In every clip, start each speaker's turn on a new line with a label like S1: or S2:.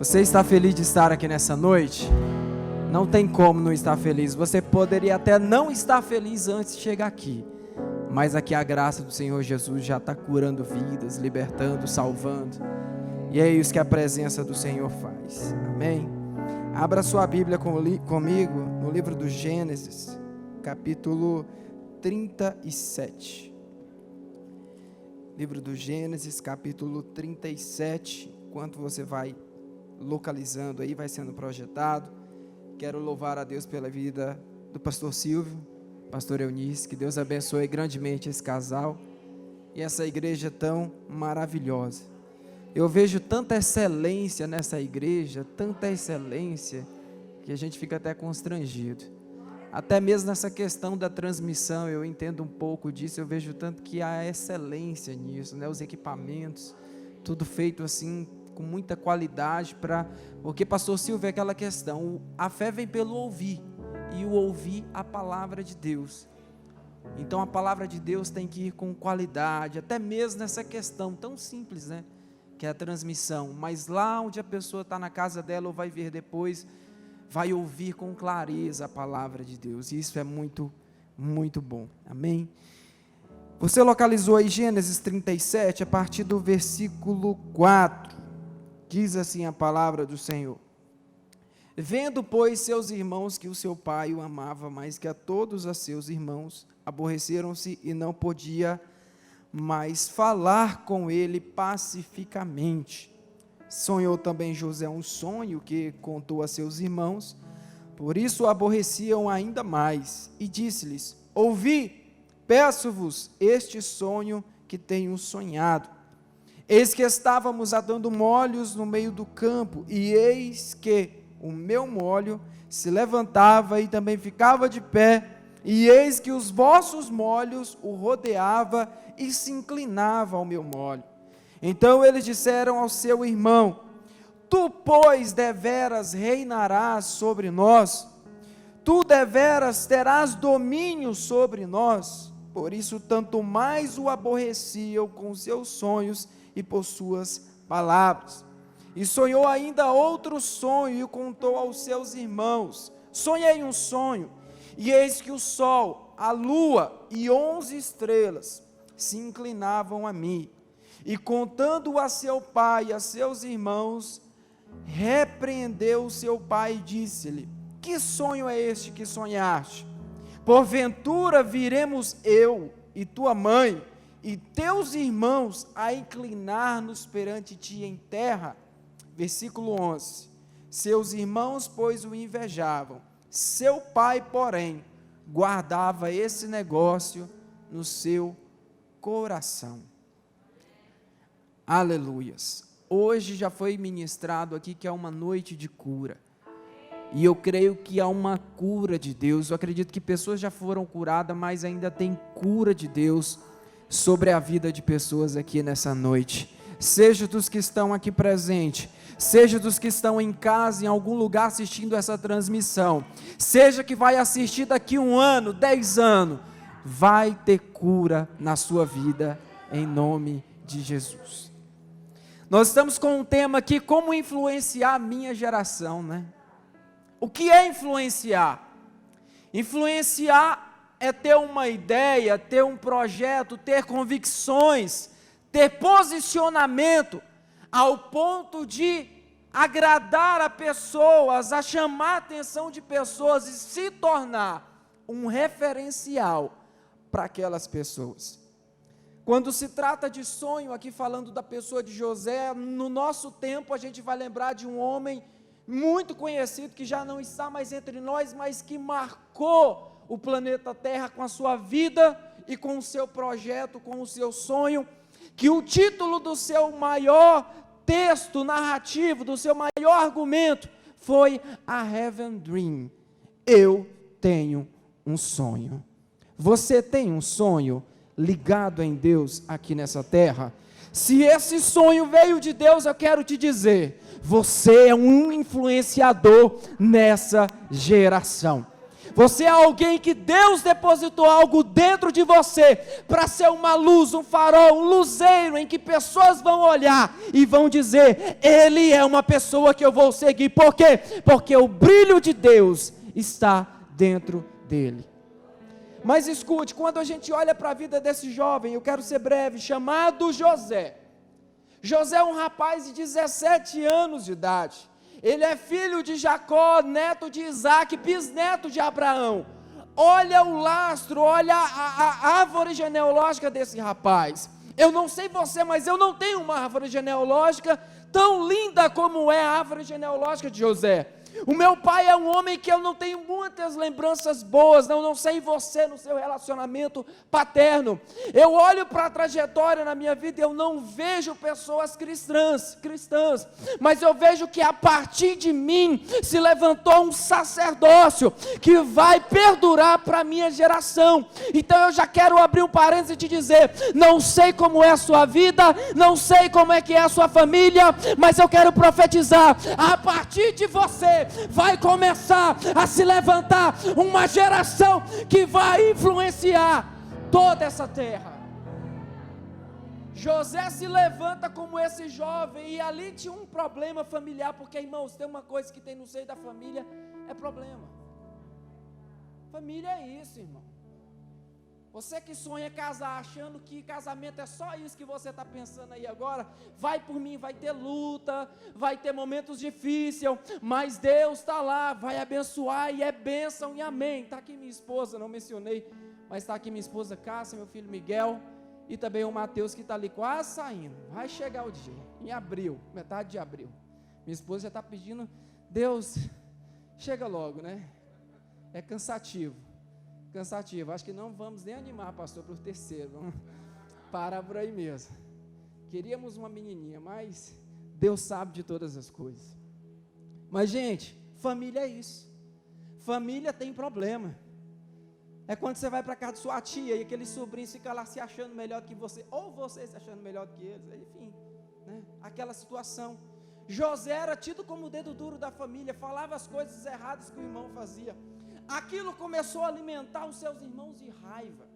S1: Você está feliz de estar aqui nessa noite? Não tem como não estar feliz. Você poderia até não estar feliz antes de chegar aqui, mas aqui a graça do Senhor Jesus já está curando vidas, libertando, salvando. E é isso que a presença do Senhor faz. Amém? Abra sua Bíblia comigo no livro do Gênesis, capítulo 37. Livro do Gênesis, capítulo 37. Enquanto você vai localizando aí, vai sendo projetado, quero louvar a Deus pela vida do pastor Silvio, pastor Eunice, que Deus abençoe grandemente esse casal e essa igreja tão maravilhosa. Eu vejo tanta excelência nessa igreja, tanta excelência, que a gente fica até constrangido. Até mesmo nessa questão da transmissão, eu entendo um pouco disso, eu vejo tanto que há excelência nisso, né? Os equipamentos, tudo feito assim, com muita qualidade, porque pastor Silvio é aquela questão, a fé vem pelo ouvir, e o ouvir a palavra de Deus. Então a palavra de Deus tem que ir com qualidade, até mesmo nessa questão tão simples, né? Que é a transmissão, mas lá onde a pessoa está na casa dela ou vai ver depois, vai ouvir com clareza a palavra de Deus, e isso é muito, muito bom, amém? Você localizou aí Gênesis 37, a partir do versículo 4, diz assim a palavra do Senhor: vendo, pois, seus irmãos que o seu pai o amava mais que a todos os seus irmãos, aborreceram-se e não podia mais falar com ele pacificamente. Sonhou também José um sonho que contou a seus irmãos, por isso o aborreciam ainda mais, e disse-lhes: ouvi, peço-vos este sonho que tenho sonhado. Eis que estávamos atando molhos no meio do campo, e eis que o meu molho se levantava e também ficava de pé, e eis que os vossos molhos o rodeava e se inclinava ao meu molho. Então eles disseram ao seu irmão: tu, pois, deveras reinarás sobre nós, tu deveras terás domínio sobre nós. Por isso tanto mais o aborreciam com seus sonhos e por suas palavras. E sonhou ainda outro sonho e o contou aos seus irmãos: sonhei um sonho, e eis que o sol, a lua e 11 estrelas se inclinavam a mim. E contando a seu pai e a seus irmãos, repreendeu seu pai e disse-lhe: que sonho é este que sonhaste? Porventura viremos eu e tua mãe e teus irmãos a inclinar-nos perante ti em terra? Versículo 11, seus irmãos, pois, o invejavam, seu pai, porém, guardava esse negócio no seu coração. Aleluias. Hoje já foi ministrado aqui que é uma noite de cura, e eu creio que há uma cura de Deus. Eu acredito que pessoas já foram curadas, mas ainda tem cura de Deus sobre a vida de pessoas aqui nessa noite, seja dos que estão aqui presentes, seja dos que estão em casa, em algum lugar assistindo essa transmissão, seja que vai assistir daqui 1 ano, 10 anos, vai ter cura na sua vida, em nome de Jesus. Nós estamos com um tema aqui: como influenciar a minha geração, né? O que é influenciar? Influenciar é ter uma ideia, ter um projeto, ter convicções, ter posicionamento, ao ponto de agradar a pessoas, a chamar a atenção de pessoas e se tornar um referencial para aquelas pessoas. Quando se trata de sonho, aqui falando da pessoa de José, no nosso tempo a gente vai lembrar de um homem muito conhecido, que já não está mais entre nós, mas que marcou o planeta Terra com a sua vida e com o seu projeto, com o seu sonho, que o título do seu maior texto narrativo, do seu maior argumento, foi I Have a Dream. Eu tenho um sonho. Você tem um sonho ligado em Deus aqui nessa terra? Se esse sonho veio de Deus, eu quero te dizer, você é um influenciador nessa geração. Você é alguém que Deus depositou algo dentro de você para ser uma luz, um farol, um luzeiro em que pessoas vão olhar e vão dizer: ele é uma pessoa que eu vou seguir. Por quê? Porque o brilho de Deus está dentro dele. Mas escute, quando a gente olha para a vida desse jovem, eu quero ser breve, chamado José. José é um rapaz de 17 anos de idade. Ele é filho de Jacó, neto de Isaac, bisneto de Abraão. Olha o lastro, olha a árvore genealógica desse rapaz. Eu não sei você, mas eu não tenho uma árvore genealógica tão linda como é a árvore genealógica de José. O meu pai é um homem que eu não tenho muitas lembranças boas, não sei você no seu relacionamento paterno. Eu olho para a trajetória na minha vida e eu não vejo pessoas cristãs, mas eu vejo que a partir de mim se levantou um sacerdócio que vai perdurar para a minha geração. Então eu já quero abrir um parênteses e te dizer: não sei como é a sua vida, não sei como é que é a sua família, mas eu quero profetizar: a partir de você vai começar a se levantar uma geração que vai influenciar toda essa terra. José se levanta como esse jovem, e ali tinha um problema familiar, porque, irmãos, tem uma coisa que tem no seio da família, é problema. Família é isso, irmão. Você que sonha casar achando que casamento é só isso que você está pensando aí agora, vai por mim, vai ter luta, vai ter momentos difíceis, mas Deus está lá, vai abençoar, e é bênção e amém. Está aqui minha esposa, não mencionei, mas está aqui minha esposa Cássia, meu filho Miguel, e também o Mateus, que está ali quase saindo. Vai chegar o dia, em abril, metade de abril. Minha esposa já está pedindo: Deus, chega logo, né? É cansativo, acho que não vamos nem animar, pastor, para o terceiro, vamos parar por aí mesmo. Queríamos uma menininha, mas Deus sabe de todas as coisas. Mas, gente, família é isso, família tem problema. É quando você vai para casa de sua tia e aquele sobrinho fica lá se achando melhor que você, ou você se achando melhor que eles, enfim, né? Aquela situação. José era tido como o dedo duro da família, falava as coisas erradas que o irmão fazia. Aquilo começou a alimentar os seus irmãos de raiva,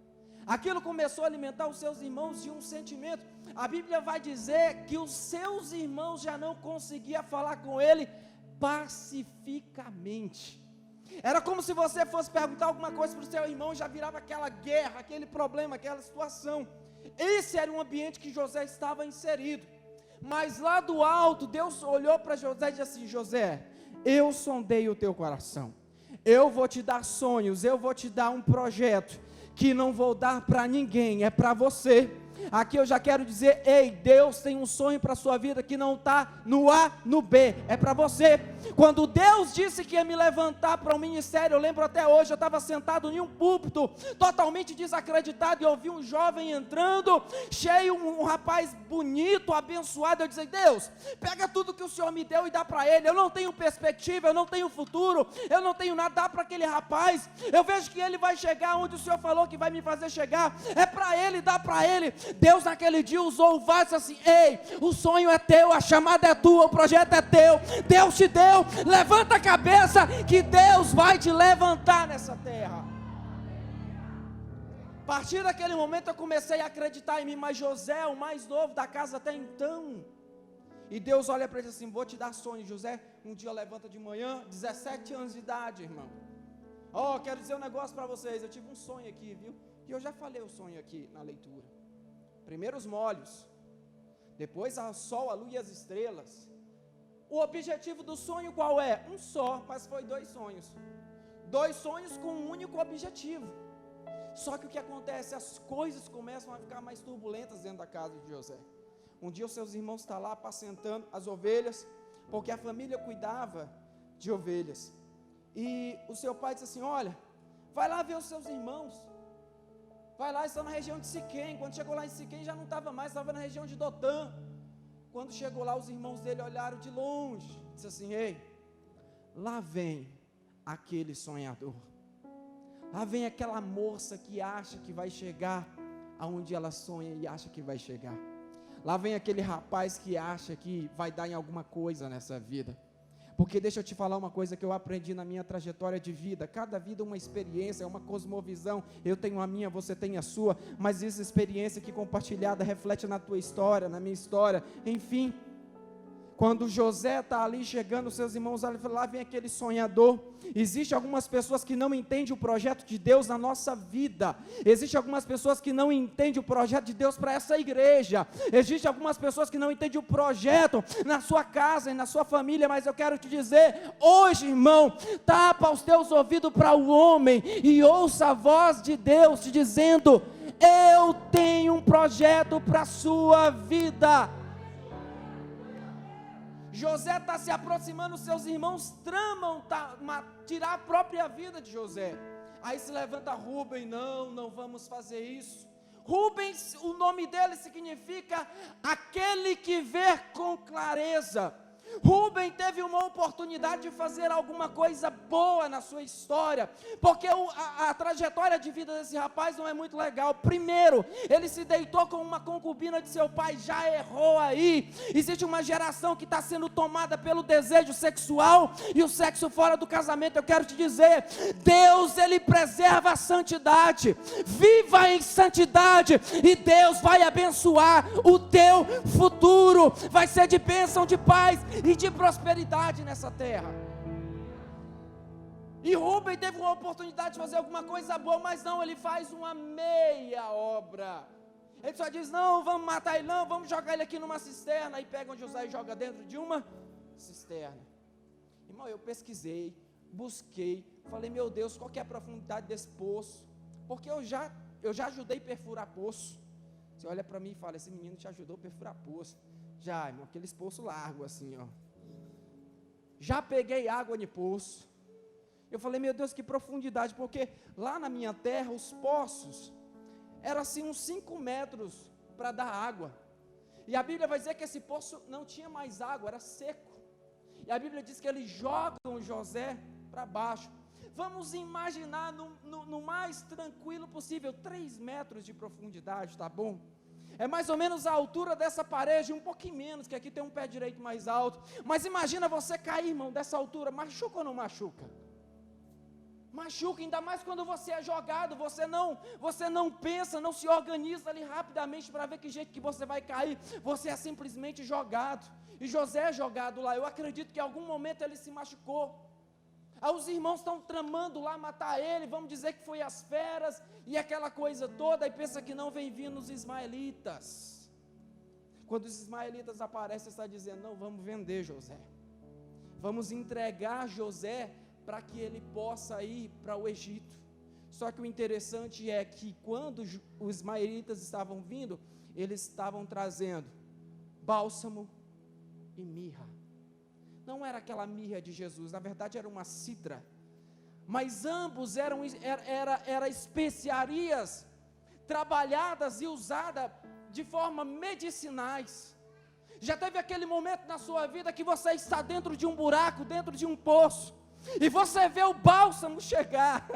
S1: aquilo começou a alimentar os seus irmãos de um sentimento. A Bíblia vai dizer que os seus irmãos já não conseguiam falar com ele pacificamente. Era como se você fosse perguntar alguma coisa para o seu irmão e já virava aquela guerra, aquele problema, aquela situação. Esse era o ambiente que José estava inserido. Mas lá do alto, Deus olhou para José e disse assim: José, eu sondei o teu coração, eu vou te dar sonhos, eu vou te dar um projeto que não vou dar para ninguém, é para você. Aqui eu já quero dizer: ei, Deus tem um sonho para a sua vida que não está no A, no B, é para você. Quando Deus disse que ia me levantar para um ministério, eu lembro até hoje, eu estava sentado em um púlpito, totalmente desacreditado, e eu vi um jovem entrando, cheio, um rapaz bonito, abençoado. Eu disse: Deus, pega tudo que o Senhor me deu e dá para ele. Eu não tenho perspectiva, eu não tenho futuro, eu não tenho nada, dá para aquele rapaz. Eu vejo que ele vai chegar onde o Senhor falou que vai me fazer chegar, é para ele, dá para ele. Deus naquele dia usou o vaso assim: ei, o sonho é teu, a chamada é tua, o projeto é teu, Deus te deu, levanta a cabeça que Deus vai te levantar nessa terra. A partir daquele momento eu comecei a acreditar em mim. Mas José, o mais novo da casa até então, e Deus olha para ele assim: vou te dar sonho. José um dia levanta de manhã, 17 anos de idade, irmão. Quero dizer um negócio para vocês, eu tive um sonho aqui, viu? E eu já falei o sonho aqui na leitura. Primeiro os molhos, depois o sol, a lua e as estrelas. O objetivo do sonho qual é? Um só, mas foi dois sonhos com um único objetivo. Só que o que acontece? As coisas começam a ficar mais turbulentas dentro da casa de José. Um dia os seus irmãos estão lá apacentando as ovelhas, porque a família cuidava de ovelhas, e o seu pai disse assim: olha, vai lá ver os seus irmãos, vai lá, estão na região de Siquém. Quando chegou lá em Siquém já não estava mais, estava na região de Dotã. Quando chegou lá, os irmãos dele olharam de longe, disse assim: ei, lá vem aquele sonhador, lá vem aquela moça que acha que vai chegar aonde ela sonha e acha que vai chegar, lá vem aquele rapaz que acha que vai dar em alguma coisa nessa vida. Porque deixa eu te falar uma coisa que eu aprendi na minha trajetória de vida. Cada vida é uma experiência, é uma cosmovisão. Eu tenho a minha, você tem a sua. Mas essa experiência que compartilhada reflete na tua história, na minha história. Enfim, quando José está ali chegando, seus irmãos, lá vem aquele sonhador. Existem algumas pessoas que não entendem o projeto de Deus na nossa vida. Existem algumas pessoas que não entendem o projeto de Deus para essa igreja. Existem algumas pessoas que não entendem o projeto na sua casa e na sua família. Mas eu quero te dizer, hoje, irmão, tapa os teus ouvidos para o homem e ouça a voz de Deus te dizendo: eu tenho um projeto para a sua vida. José está se aproximando, seus irmãos tramam tirar a própria vida de José. Aí se levanta Rúben: não vamos fazer isso. Rubens, o nome dele significa aquele que vê com clareza. Rúben teve uma oportunidade de fazer alguma coisa boa na sua história, porque a trajetória de vida desse rapaz não é muito legal. Primeiro, ele se deitou com uma concubina de seu pai, já errou aí. Existe uma geração que está sendo tomada pelo desejo sexual e o sexo fora do casamento. Eu quero te dizer, Deus, Ele preserva a santidade. Viva em santidade e Deus vai abençoar o teu futuro. Vai ser de bênção, de paz e de prosperidade nessa terra. E Rúben teve uma oportunidade de fazer alguma coisa boa, mas não, ele faz uma meia obra. Ele só diz: não, vamos matar ele, não, vamos jogar ele aqui numa cisterna. Aí pega José e joga dentro de uma cisterna. Irmão, eu pesquisei, busquei, falei: meu Deus, qual que é a profundidade desse poço? Porque eu já ajudei a perfurar poço. Você olha para mim e fala: esse menino te ajudou a perfurar poço. Já, irmão, aqueles poços largos assim, ó. Já peguei água de poço. Eu falei: meu Deus, que profundidade, porque lá na minha terra os poços eram assim uns 5 metros para dar água. E a Bíblia vai dizer que esse poço não tinha mais água, era seco. E a Bíblia diz que eles jogam José para baixo. Vamos imaginar no mais tranquilo possível, 3 metros de profundidade, tá bom? É mais ou menos a altura dessa parede, um pouquinho menos, que aqui tem um pé direito mais alto. Mas imagina você cair, irmão, dessa altura, machuca ou não machuca? Machuca, ainda mais quando você é jogado, você não pensa, não se organiza ali rapidamente para ver que jeito que você vai cair, você é simplesmente jogado. E José é jogado lá. Eu acredito que em algum momento ele se machucou. Aí os irmãos estão tramando lá matar ele, vamos dizer que foi as feras e aquela coisa toda, e pensa que não vem vindo os ismaelitas. Quando os ismaelitas aparecem, está dizendo: não, vamos vender José, vamos entregar José para que ele possa ir para o Egito. Só que o interessante é que quando os ismaelitas estavam vindo, eles estavam trazendo bálsamo e mirra. Não era aquela mirra de Jesus, na verdade era uma cidra, mas ambos eram especiarias trabalhadas e usadas de forma medicinais. Já teve aquele momento na sua vida que você está dentro de um buraco, dentro de um poço, e você vê o bálsamo chegar,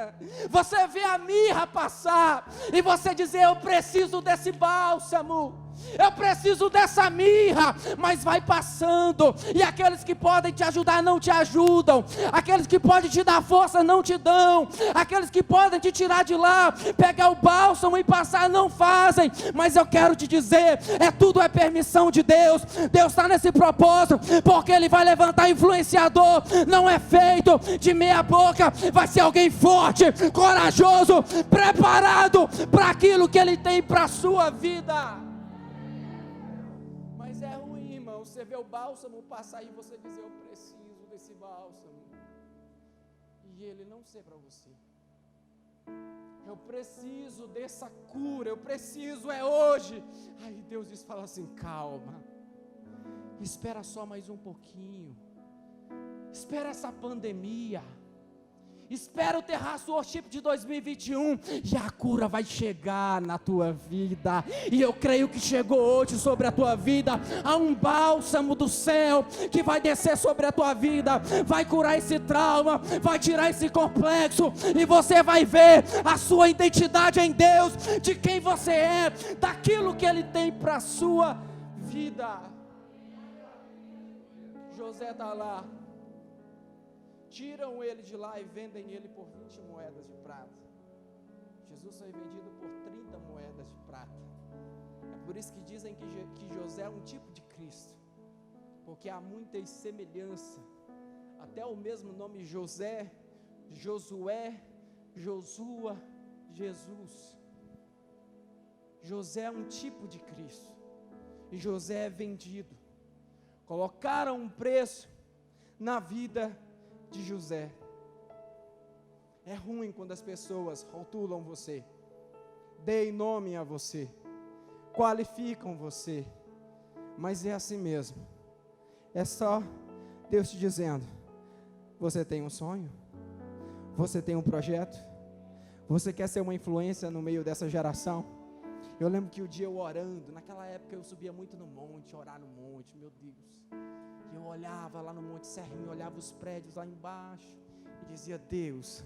S1: você vê a mirra passar, e você diz: eu preciso desse bálsamo, eu preciso dessa mirra, mas vai passando, e aqueles que podem te ajudar não te ajudam, aqueles que podem te dar força não te dão, aqueles que podem te tirar de lá, pegar o bálsamo e passar, não fazem. Mas eu quero te dizer, tudo é permissão de Deus. Deus está nesse propósito, porque Ele vai levantar influenciador, não é feito de meia boca, vai ser alguém forte, corajoso, preparado para aquilo que Ele tem para a sua vida. Você vê o bálsamo passar e você diz: eu preciso desse bálsamo, e ele não ser para você. Eu preciso dessa cura, eu preciso, é hoje. Aí Deus fala assim: calma, espera só mais um pouquinho, espera essa pandemia, espera o Terraço Worship de 2021, e a cura vai chegar na tua vida, e eu creio que chegou hoje sobre a tua vida. Há um bálsamo do céu que vai descer sobre a tua vida, vai curar esse trauma, vai tirar esse complexo, e você vai ver a sua identidade em Deus, de quem você é, daquilo que Ele tem para a sua vida. José está lá, tiram ele de lá e vendem ele por 20 moedas de prata. Jesus foi vendido por 30 moedas de prata. É por isso que dizem que José é um tipo de Cristo, porque há muita semelhança. Até o mesmo nome José, Josué, Josua, Jesus. José é um tipo de Cristo, e José é vendido. Colocaram um preço na vida de José. É ruim quando as pessoas rotulam você, deem nome a você, qualificam você, mas é assim mesmo. É só Deus te dizendo: você tem um sonho? Você tem um projeto? Você quer ser uma influência no meio dessa geração? Eu lembro que o dia eu orando, naquela época eu subia muito no monte, orar no monte, meu Deus. E eu olhava lá no Monte Serrinho, olhava os prédios lá embaixo e dizia: Deus,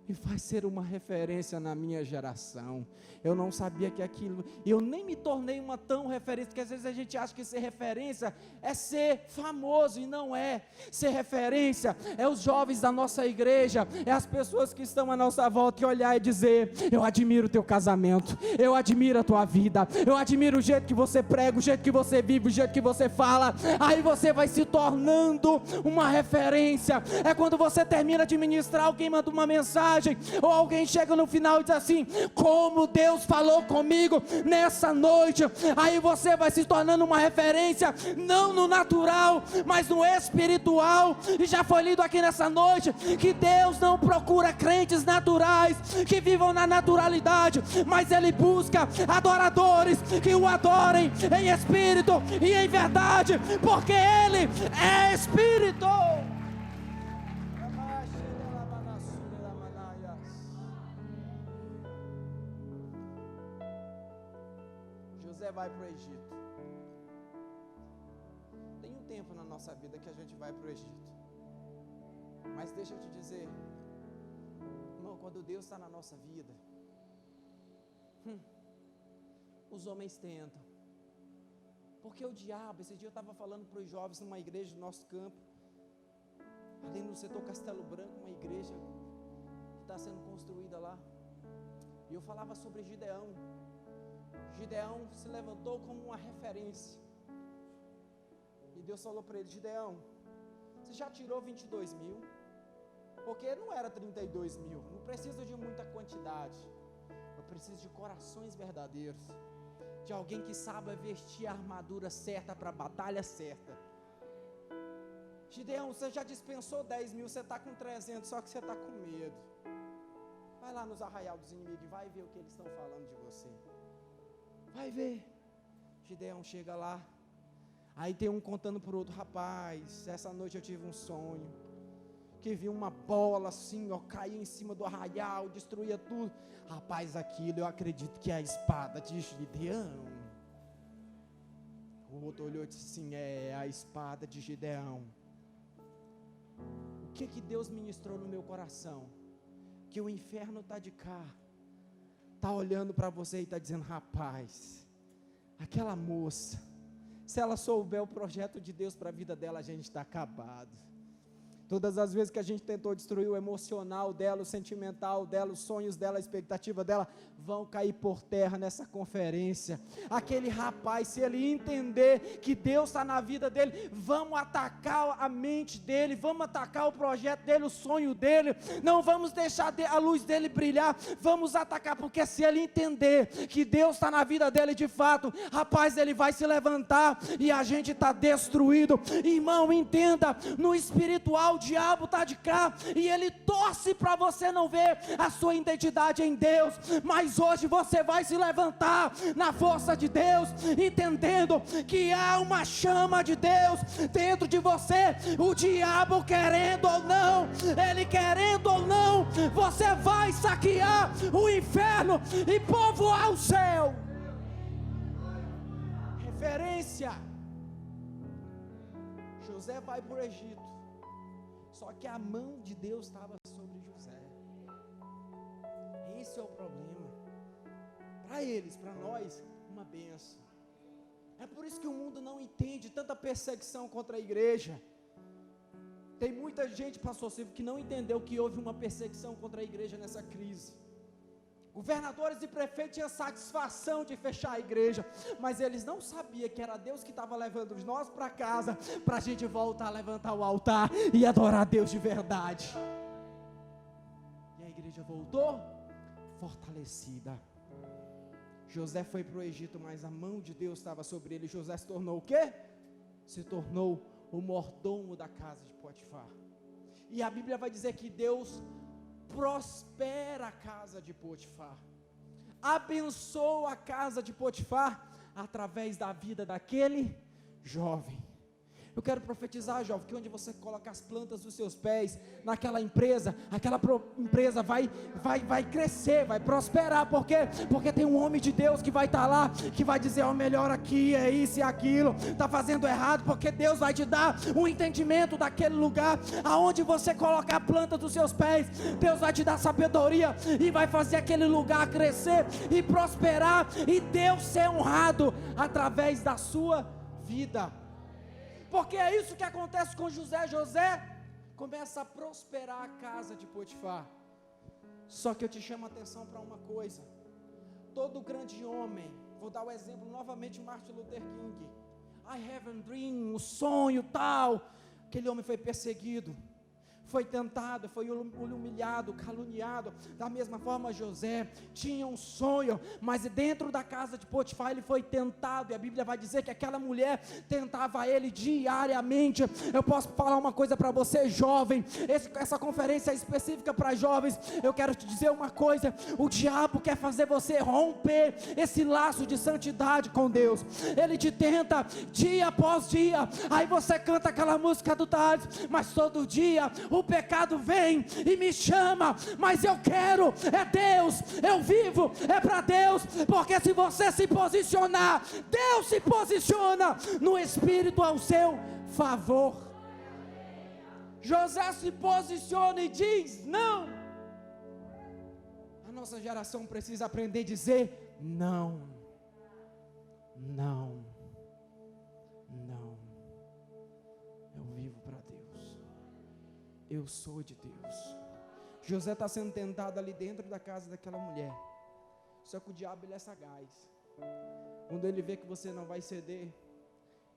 S1: me faz ser uma referência na minha geração. Eu não sabia que aquilo, eu nem me tornei uma tão referência, porque às vezes a gente acha que ser referência é ser famoso, e não é. Ser referência é os jovens da nossa igreja, é as pessoas que estão à nossa volta, e olhar e dizer: eu admiro o teu casamento, eu admiro a tua vida, eu admiro o jeito que você prega, o jeito que você vive, o jeito que você fala. Aí você vai se tornando uma referência. É quando você termina de ministrar, alguém manda uma mensagem, ou alguém chega no final e diz assim: como Deus falou comigo nessa noite. Aí você vai se tornando uma referência, não no natural, mas no espiritual. E já foi lido aqui nessa noite que Deus não procura crentes naturais que vivam na naturalidade, mas Ele busca adoradores que o adorem em espírito e em verdade, porque Ele é espírito. José vai para o Egito. Tem um tempo na nossa vida que a gente vai para o Egito, mas deixa eu te dizer, irmão, quando Deus está na nossa vida, os homens tentam, porque o diabo, esse dia eu estava falando para os jovens numa igreja do nosso campo, ali no setor Castelo Branco, uma igreja que está sendo construída lá, e eu falava sobre Gideão. Gideão se levantou como uma referência, e Deus falou para ele: Gideão, você já tirou 22 mil? Porque não era 32 mil, não preciso de muita quantidade, eu preciso de corações verdadeiros, de alguém que saiba vestir a armadura certa para a batalha certa. Gideão, você já dispensou 10 mil, você está com 300, só que você está com medo. Vai lá nos arraial dos inimigos e vai ver o que eles estão falando de você. Vai ver. Gideão chega lá, aí tem um contando para o outro: rapaz, essa noite eu tive um sonho, que vi uma bola assim, ó, cair em cima do arraial, destruía tudo. Rapaz, aquilo eu acredito que é a espada de Gideão. O outro olhou e disse assim: é a espada de Gideão. O que Deus ministrou no meu coração? Que o inferno está de cá, está olhando para você e está dizendo: rapaz, aquela moça, se ela souber o projeto de Deus para a vida dela, a gente está acabado. Todas as vezes que a gente tentou destruir o emocional dela, o sentimental dela, os sonhos dela, a expectativa dela, vão cair por terra nessa conferência. Aquele rapaz, se ele entender que Deus está na vida dele, vamos atacar a mente dele, vamos atacar o projeto dele, o sonho dele, não vamos deixar a luz dele brilhar, vamos atacar, porque se ele entender que Deus está na vida dele de fato, rapaz, ele vai se levantar e a gente está destruído. Irmão, entenda, no espiritual, o diabo está de cá e ele torce para você não ver a sua identidade em Deus, mas hoje você vai se levantar na força de Deus, entendendo que há uma chama de Deus dentro de você. O diabo querendo ou não, ele querendo ou não, você vai saquear o inferno e povoar o céu. Referência. José vai para o Egito, só que a mão de Deus estava sobre José. Esse é o problema. Para eles, para nós, uma bênção. É por isso que o mundo não entende tanta perseguição contra a igreja. Tem muita gente, pastor Silvio, que não entendeu que houve uma perseguição contra a igreja nessa crise. Governadores e prefeitos tinham satisfação de fechar a igreja, mas eles não sabiam que era Deus que estava levando nós para casa, para a gente voltar a levantar o altar e adorar a Deus de verdade. E a igreja voltou fortalecida. José foi para o Egito, mas a mão de Deus estava sobre ele. José se tornou o quê? Se tornou o mordomo da casa de Potifar. E a Bíblia vai dizer que Deus prospera a casa de Potifar, abençoa a casa de Potifar, através da vida daquele jovem. Eu quero profetizar, jovem, que onde você coloca as plantas dos seus pés, naquela empresa, aquela empresa vai crescer, vai prosperar, porque tem um homem de Deus que vai estar lá, que vai dizer, ó, melhor aqui, é isso e aquilo, está fazendo errado, porque Deus vai te dar um entendimento daquele lugar, aonde você colocar a planta dos seus pés, Deus vai te dar sabedoria, e vai fazer aquele lugar crescer, e prosperar, e Deus ser honrado, através da sua vida. Porque é isso que acontece com José. José começa a prosperar a casa de Potifar. Só que eu te chamo a atenção para uma coisa. Todo grande homem, vou dar o exemplo novamente de Martin Luther King. I have a dream, um sonho tal. Aquele homem foi perseguido, foi tentado, foi humilhado, caluniado. Da mesma forma José tinha um sonho, mas dentro da casa de Potifar ele foi tentado, e a Bíblia vai dizer que aquela mulher tentava ele diariamente. Eu posso falar uma coisa para você, jovem, essa conferência é específica para jovens. Eu quero te dizer uma coisa: o diabo quer fazer você romper esse laço de santidade com Deus. Ele te tenta dia após dia, aí você canta aquela música do Thales, mas todo dia o pecado vem e me chama, mas eu quero, é Deus, eu vivo, é para Deus, porque se você se posicionar, Deus se posiciona no Espírito ao seu favor. José se posiciona e diz não. A nossa geração precisa aprender a dizer não, não, não. Eu vivo para Deus. Eu sou de Deus. José está sendo tentado ali dentro da casa daquela mulher. Só que o diabo, ele é sagaz. Quando ele vê que você não vai ceder,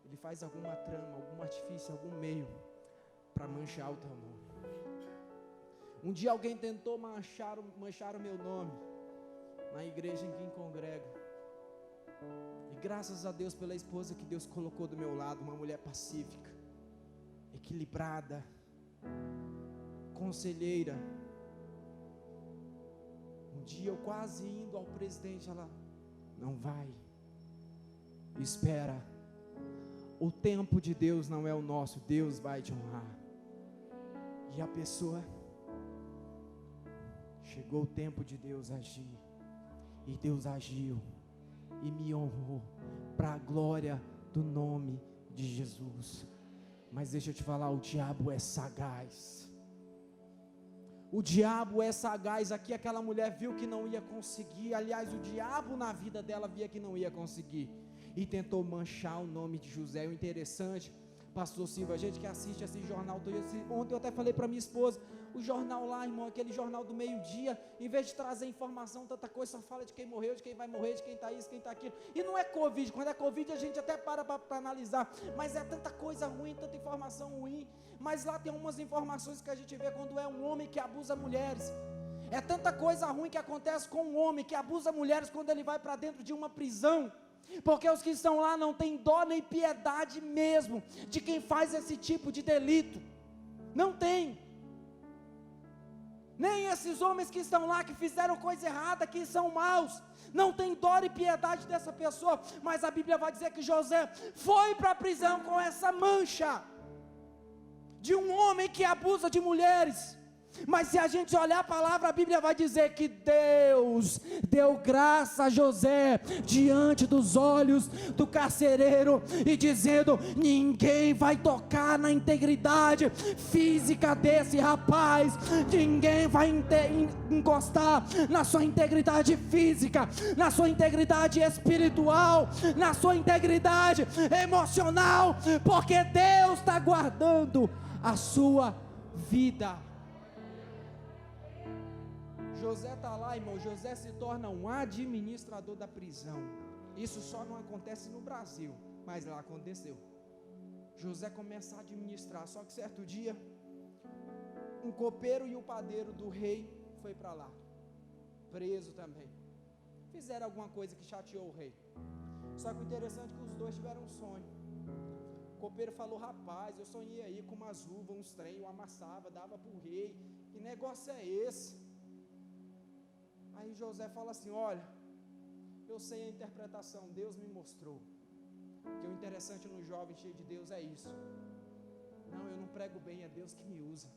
S1: ele faz alguma trama, algum artifício, algum meio para manchar o teu nome. Um dia alguém tentou manchar o meu nome na igreja em quem congrego. E graças a Deus pela esposa que Deus colocou do meu lado, uma mulher pacífica, equilibrada, conselheira. Um dia eu quase indo ao presidente, ela: não vai, espera, o tempo de Deus não é o nosso, Deus vai te honrar. E a pessoa, chegou o tempo de Deus agir, e Deus agiu e me honrou, para a glória do nome de Jesus. Mas deixa eu te falar, o diabo é sagaz. O diabo é sagaz. Aqui aquela mulher viu que não ia conseguir. Aliás, o diabo na vida dela via que não ia conseguir, e tentou manchar o nome de José. O interessante, pastor Silva, a gente que assiste esse jornal, ontem eu até falei para minha esposa, o jornal lá, irmão, aquele jornal do meio-dia, em vez de trazer informação, tanta coisa, só fala de quem morreu, de quem vai morrer, de quem está isso, quem está aquilo. E não é Covid, quando é Covid a gente até para analisar, mas é tanta coisa ruim, tanta informação ruim. Mas lá tem umas informações que a gente vê quando é um homem que abusa mulheres. É tanta coisa ruim que acontece com um homem que abusa mulheres quando ele vai para dentro de uma prisão, porque os que estão lá não têm dó nem piedade mesmo de quem faz esse tipo de delito. Não tem. Nem esses homens que estão lá, que fizeram coisa errada, que são maus, não tem dó e piedade dessa pessoa. Mas a Bíblia vai dizer que José foi para a prisão com essa mancha de um homem que abusa de mulheres. Mas se a gente olhar a palavra, a Bíblia vai dizer que Deus deu graça a José diante dos olhos do carcereiro, e dizendo: ninguém vai tocar na integridade física desse rapaz, ninguém vai encostar na sua integridade física, na sua integridade espiritual, na sua integridade emocional, porque Deus está guardando a sua vida. José está lá, irmão. José se torna um administrador da prisão. Isso só não acontece no Brasil, mas lá aconteceu. José começa a administrar. Só que certo dia, um copeiro e o padeiro do rei foi para lá, preso também. Fizeram alguma coisa que chateou o rei. Só que o interessante é que os dois tiveram um sonho. O copeiro falou: rapaz, eu sonhei aí com umas uvas, uns trem, eu amassava, dava para o rei. Que negócio é esse? Aí José fala assim: olha, eu sei a interpretação, Deus me mostrou. Que o interessante no jovem cheio de Deus é isso. Não, eu não prego bem, é Deus que me usa.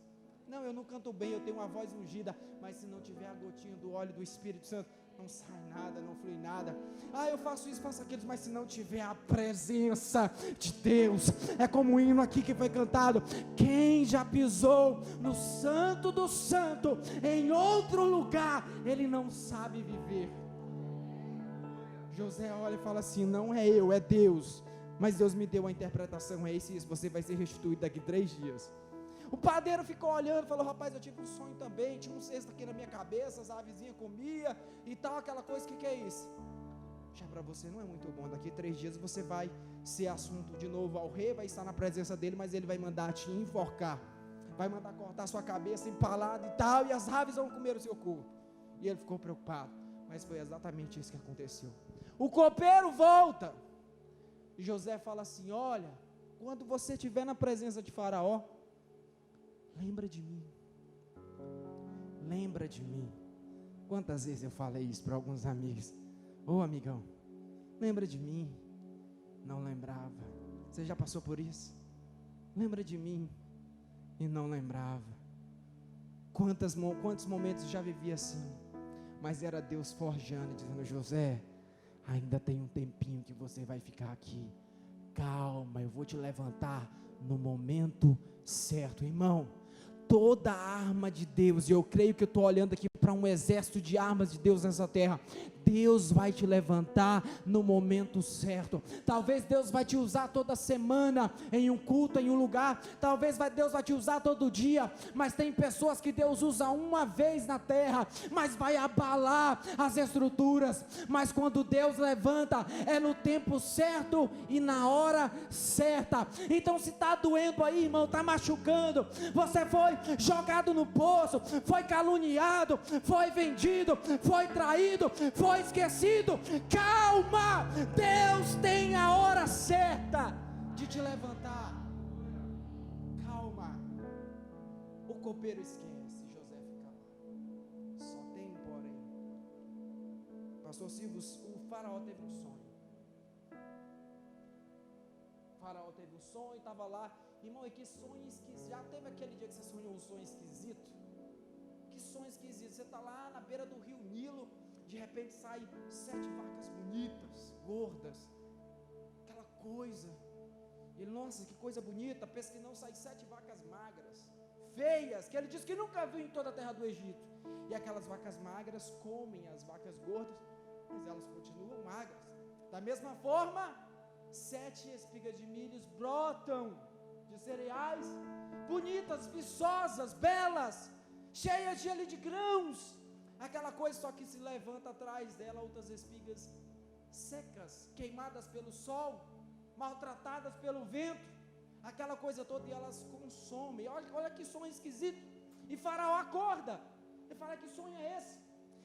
S1: Não, eu não canto bem, eu tenho uma voz ungida, mas se não tiver a gotinha do óleo do Espírito Santo, não sai nada, não flui nada. Ah, eu faço isso, faço aquilo, mas se não tiver a presença de Deus, é como o hino aqui que foi cantado: quem já pisou no santo do santo, em outro lugar, ele não sabe viver. José olha e fala assim: não é eu, é Deus, mas Deus me deu a interpretação, é isso, você vai ser restituído daqui 3 dias. O padeiro ficou olhando, falou: rapaz, eu tive um sonho também, tinha um cesto aqui na minha cabeça, as avezinhas comia e tal, aquela coisa, que é isso? Já para você não é muito bom, daqui 3 dias você vai ser assunto de novo ao rei, vai estar na presença dele, mas ele vai mandar te enforcar, vai mandar cortar sua cabeça empalada e tal, e as aves vão comer o seu corpo. E ele ficou preocupado, mas foi exatamente isso que aconteceu. O copeiro volta, e José fala assim: olha, quando você estiver na presença de Faraó, lembra de mim, lembra de mim. Quantas vezes eu falei isso para alguns amigos: ô amigão, lembra de mim. Não lembrava. Você já passou por isso? Lembra de mim e não lembrava. Quantos momentos já vivi assim, mas era Deus forjando, dizendo: José, ainda tem um tempinho que você vai ficar aqui, calma, eu vou te levantar no momento certo. Irmão, toda a arma de Deus, e eu creio que eu estou olhando aqui para um exército de armas de Deus nessa terra, Deus vai te levantar no momento certo. Talvez Deus vai te usar toda semana em um culto, em um lugar. Talvez Deus vai te usar todo dia. Mas tem pessoas que Deus usa uma vez na terra, mas vai abalar as estruturas. Mas quando Deus levanta, é no tempo certo e na hora certa. Então, se está doendo aí, irmão, está machucando, você foi jogado no poço, foi caluniado, foi vendido, foi traído, foi esquecido, calma, Deus tem a hora certa de te levantar. Calma. O copeiro esquece, José fica lá. Só tem um porém. Pastor Silvio, o faraó teve um sonho. O faraó teve um sonho, estava lá. Irmão, e que sonho esquisito. Já teve aquele dia que você sonhou um sonho esquisito? Que sonho esquisito. Você está lá na beira do rio Nilo, de repente saem 7 vacas bonitas, gordas, aquela coisa. Ele: nossa, que coisa bonita. Pensa que não, sai 7 vacas magras, feias, que ele disse que nunca viu em toda a terra do Egito. E aquelas vacas magras comem as vacas gordas, mas elas continuam magras. Da mesma forma, 7 espigas de milhos brotam de cereais, bonitas, viçosas, belas, cheias de grãos. Aquela coisa, só que se levanta atrás dela outras espigas secas, queimadas pelo sol, maltratadas pelo vento, aquela coisa toda, e elas consomem. Olha que sonho esquisito. E Faraó acorda, ele fala: que sonho é esse?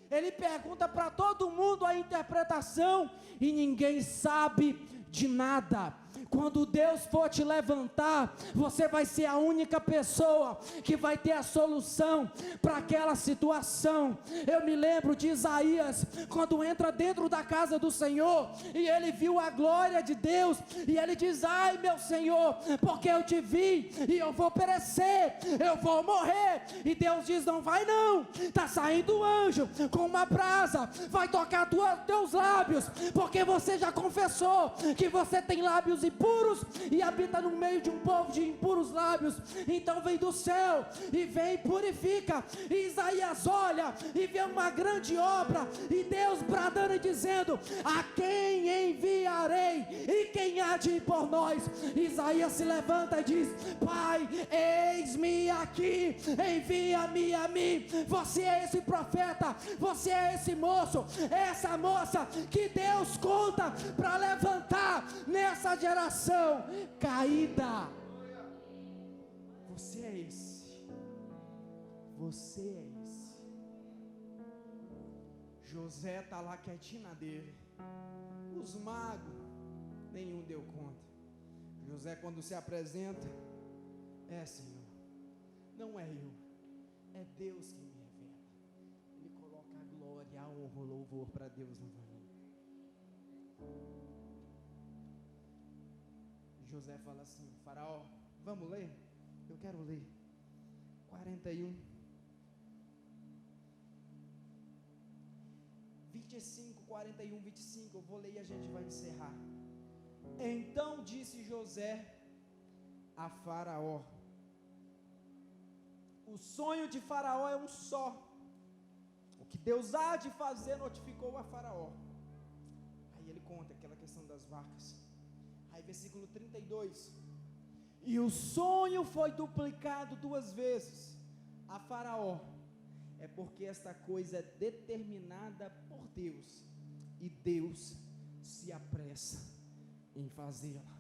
S1: Ele pergunta para todo mundo a interpretação, e ninguém sabe de nada. Quando Deus for te levantar, você vai ser a única pessoa que vai ter a solução para aquela situação. Eu me lembro de Isaías, quando entra dentro da casa do Senhor, e ele viu a glória de Deus, e ele diz: ai meu Senhor, porque eu te vi, e eu vou perecer, eu vou morrer. E Deus diz: não vai não, está saindo um anjo com uma brasa, vai tocar teus lábios, porque você já confessou que você tem lábios
S2: lábios impuros e habita no meio de um povo de impuros lábios. Então vem do céu e vem e purifica. E Isaías olha e vê uma grande obra, e Deus bradando e dizendo: a quem enviarei e quem há de ir por nós? Isaías se levanta e diz: Pai, eis-me aqui, envia-me a mim. Você é esse profeta, você é esse moço, essa moça que Deus conta para levantar nessa geração caída. Você é esse, você é esse. José está lá quietinho na dele. Os magos, nenhum deu conta. José, quando se apresenta: é, Senhor, não é eu, é Deus que me revela. Ele coloca a glória, a honra, o louvor para Deus novamente. José fala assim: Faraó, vamos ler? Eu quero ler 41, 25, 41, 25, eu vou ler e a gente vai encerrar. Então disse José a Faraó: o sonho de Faraó é um só. O que Deus há de fazer notificou a Faraó. Aí ele conta aquela questão das vacas. Aí versículo 32: e o sonho foi duplicado 2 vezes a Faraó. É porque esta coisa é determinada por Deus, e Deus se apressa em fazê-la.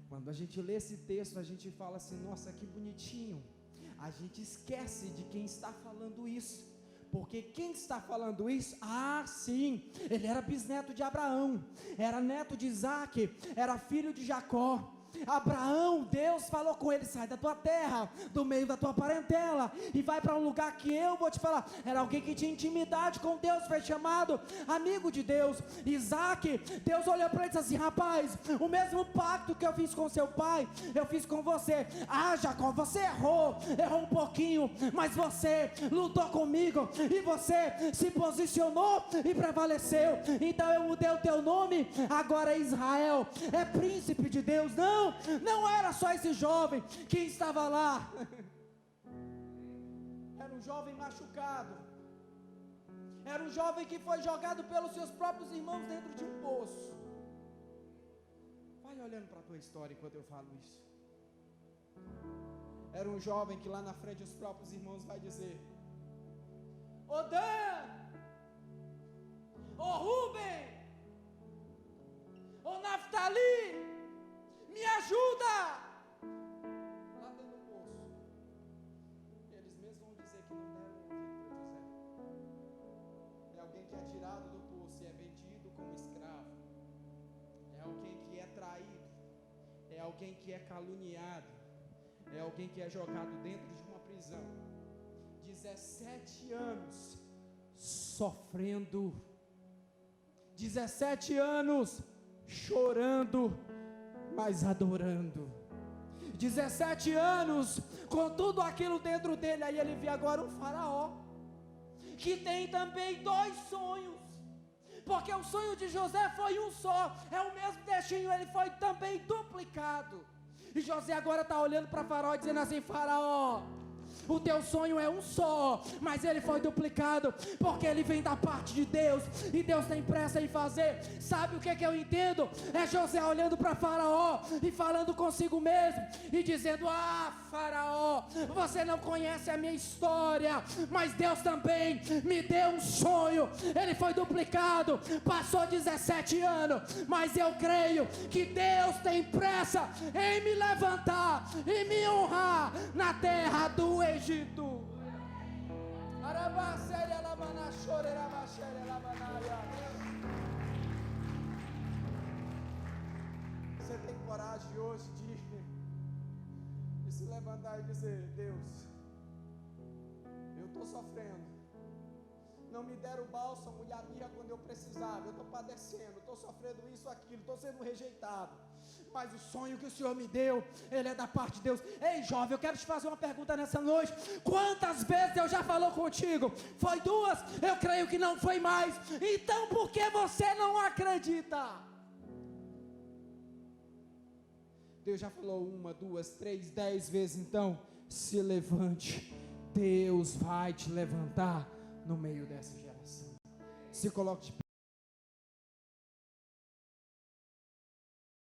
S2: Quando a gente lê esse texto, a gente fala assim: nossa, que bonitinho. A gente esquece de quem está falando isso. Porque quem está falando isso? Ah, sim, ele era bisneto de Abraão, era neto de Isaac, era filho de Jacó. Abraão, Deus falou com ele: sai da tua terra, do meio da tua parentela, e vai para um lugar que eu vou te falar. Era alguém que tinha intimidade com Deus, foi chamado amigo de Deus. Isaac, Deus olhou para ele e disse assim: rapaz, o mesmo pacto que eu fiz com seu pai, eu fiz com você. Ah, Jacó, você errou um pouquinho, mas você lutou comigo, e você se posicionou e prevaleceu. Então eu mudei o teu nome, agora é Israel, é príncipe de Deus. Não era só esse jovem que estava lá. Era um jovem machucado. Era um jovem que foi jogado pelos seus próprios irmãos dentro de um poço. Vai olhando para a tua história enquanto eu falo isso. Era um jovem que lá na frente os próprios irmãos vai dizer: ô Dan, ô Rubem, ô Naftali, me ajuda! Lá dentro do poço. Eles mesmos vão dizer que não deram ouvido para José. É alguém que é tirado do poço e é vendido como escravo. É alguém que é traído. É alguém que é caluniado. É alguém que é jogado dentro de uma prisão. 17 anos sofrendo. 17 anos chorando, mas adorando. 17 anos com tudo aquilo dentro dele. Aí ele vê agora um faraó que tem também 2 sonhos, porque o sonho de José foi um só, é o mesmo destino, ele foi também duplicado. E José agora está olhando para Faraó dizendo assim: Faraó, o teu sonho é um só, mas ele foi duplicado, porque ele vem da parte de Deus, e Deus tem pressa em fazer. Sabe o que eu entendo? É José olhando para Faraó e falando consigo mesmo, e dizendo: ah, Faraó, você não conhece a minha história, mas Deus também me deu um sonho, ele foi duplicado, passou 17 anos, mas eu creio que Deus tem pressa em me levantar e me honrar na terra do Egito. Você tem coragem hoje de se levantar e dizer: Deus, eu estou sofrendo, não me deram o bálsamo e a mirra quando eu precisava, eu estou padecendo, estou sofrendo isso, aquilo, estou sendo rejeitado, mas o sonho que o Senhor me deu, ele é da parte de Deus. Ei, jovem, eu quero te fazer uma pergunta nessa noite: quantas vezes Deus já falou contigo? Foi 2? Eu creio que não foi mais. Então por que você não acredita? Deus já falou 1, 2, 3, 10 vezes, então se levante. Deus vai te levantar no meio dessa geração. Se coloque de pé.